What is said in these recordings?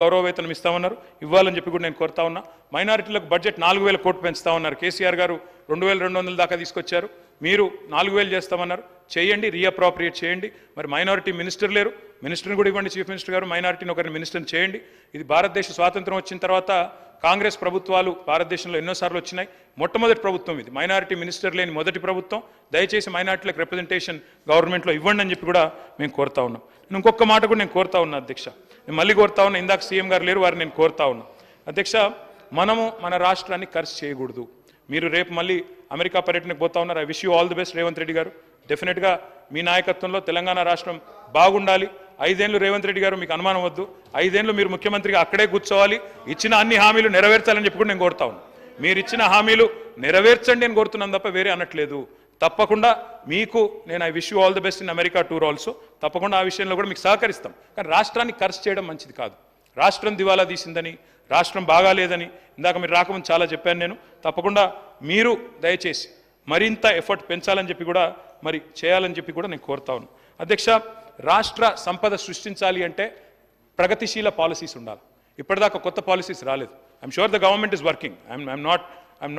గౌరవ వేతనం ఇస్తామన్నారు, ఇవ్వాలని చెప్పి కూడా నేను కోరుతా ఉన్నా. మైనారిటీలకు బడ్జెట్ 4,000 కోట్లు పెంచుతా ఉన్నారు. కేసీఆర్ గారు 2,200 దాకా తీసుకొచ్చారు. మీరు 4,000 చేస్తామన్నారు. చేయండి, రీఅప్రాప్రియేట్ చేయండి. మరి మైనారిటీ మినిస్టర్ లేరు, మినిస్టర్ని కూడా ఇవ్వండి. చీఫ్ మినిస్టర్ గారు మైనారిటీని ఒకరిని మినిస్టర్ని చేయండి. ఇది భారతదేశ స్వాతంత్రం వచ్చిన తర్వాత కాంగ్రెస్ ప్రభుత్వాలు భారతదేశంలో ఎన్నోసార్లు వచ్చినాయి. మొట్టమొదటి ప్రభుత్వం ఇది. మైనారిటీ మినిస్టర్ లేని మొదటి ప్రభుత్వం. దయచేసి మైనారిటీలకు రిప్రజెంటేషన్ గవర్నమెంట్లో ఇవ్వండి అని చెప్పి కూడా మేము కోరుతా ఉన్నాం. ఇంకొక మాట కూడా నేను కోరుతా ఉన్నా అధ్యక్ష, నేను మళ్ళీ కోరుతా ఉన్నా. ఇందాక సీఎం గారు లేరు, వారిని నేను కోరుతా ఉన్నా. అధ్యక్ష, మనము మన రాష్ట్రాన్ని ఖర్చు చేయకూడదు. మీరు రేపు మళ్ళీ అమెరికా పర్యటనకు పోతా ఉన్నారు. I wish you all the best Revanth Reddy గారు. డెఫినెట్గా మీ నాయకత్వంలో తెలంగాణ రాష్ట్రం బాగుండాలి. 5 ఏళ్ళు రేవంత్ రెడ్డి గారు, మీకు అనుమానం వద్దు, 5 ఏళ్ళు మీరు ముఖ్యమంత్రిగా అక్కడే కూర్చోవాలి. ఇచ్చిన అన్ని హామీలు నెరవేర్చాలని చెప్పి కూడా నేను కోరుతా ఉన్నాను. మీరు ఇచ్చిన హామీలు నెరవేర్చండి అని కోరుతున్నాను తప్ప వేరే అనట్లేదు. తప్పకుండా మీకు నేను I wish you all the best in America tour also. తప్పకుండా ఆ విషయంలో కూడా మీకు సహకరిస్తాం. కానీ రాష్ట్రాన్ని ఖర్చు చేయడం మంచిది కాదు. రాష్ట్రం దివాలా తీసిందని, రాష్ట్రం బాగాలేదని ఇందాక మీరు రాకముందు చాలా చెప్పాను నేను. తప్పకుండా మీరు దయచేసి మరింత ఎఫర్ట్ పెంచాలని చెప్పి కూడా మరి చేయాలని చెప్పి కూడా నేను కోరుతా ఉన్నాను. అధ్యక్ష, రాష్ట్ర సంపద సృష్టించాలి అంటే ప్రగతిశీల పాలసీస్ ఉండాలి. ఇప్పటిదాకా కొత్త పాలసీస్ రాలేదు. I'm sure the government is working. I'm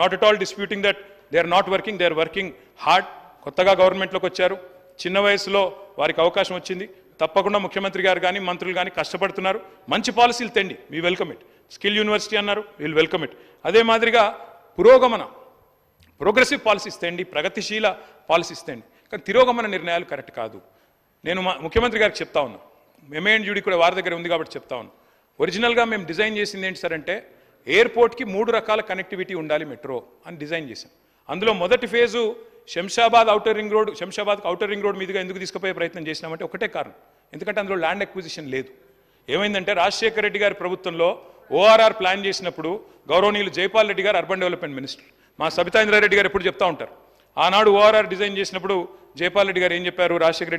not at all disputing that they are not working, they are working hard. కొత్తగా గవర్నమెంట్లోకి వచ్చారు, చిన్న వయసులో వారికి అవకాశం వచ్చింది. తప్పకుండా ముఖ్యమంత్రి గారు కానీ మంత్రులు కానీ కష్టపడుతున్నారు. మంచి పాలసీలు తెండి, we welcome it. Skill university అన్నారు, వీల్ వెల్కమ్ ఇట్. అదే మాదిరిగా ప్రోగ్రెసివ్ పాలసీస్ తెండి, ప్రగతిశీల పాలసీస్ తెండి. కానీ తిరోగమన నిర్ణయాలు కరెక్ట్ కాదు. నేను ముఖ్యమంత్రి గారికి చెప్తా ఉన్నా, ఎంఏఎన్యూడి కూడా వారి దగ్గర ఉంది కాబట్టి చెప్తా ఉన్నా. ఒరిజినల్గా మేము డిజైన్ చేసింది ఏంటి సార్ అంటే, ఎయిర్పోర్ట్కి 3 రకాల కనెక్టివిటీ ఉండాలి మెట్రో అని డిజైన్ చేశాం. అందులో మొదటి phase Shamshabad outer ring road, శంషాబాద్కి ఔటర్ రింగ్ రోడ్ మీదుగా ఎందుకు తీసుకుపోయే ప్రయత్నం చేసినామంటే ఒకటే కారణం, ఎందుకంటే అందులో ల్యాండ్ అక్విజిషన్ లేదు. ఏమైందంటే రాజశేఖర రెడ్డి గారి ప్రభుత్వంలో ఓఆర్ఆర్ ప్లాన్ చేసినప్పుడు గౌరవనీయులు జైపాల్ రెడ్డి గారు అర్బన్ డెవలప్మెంట్ మినిస్టర్, మా సబితా ఇంద్రారెడ్డి గారు ఎప్పుడు చెప్తా ఉంటారు, ఆనాడు ఓఆర్ఆర్ డిజైన్ చేసినప్పుడు జైపాల్ రెడ్డి గారు ఏం చెప్పారు, రాజశేఖర రెడ్డి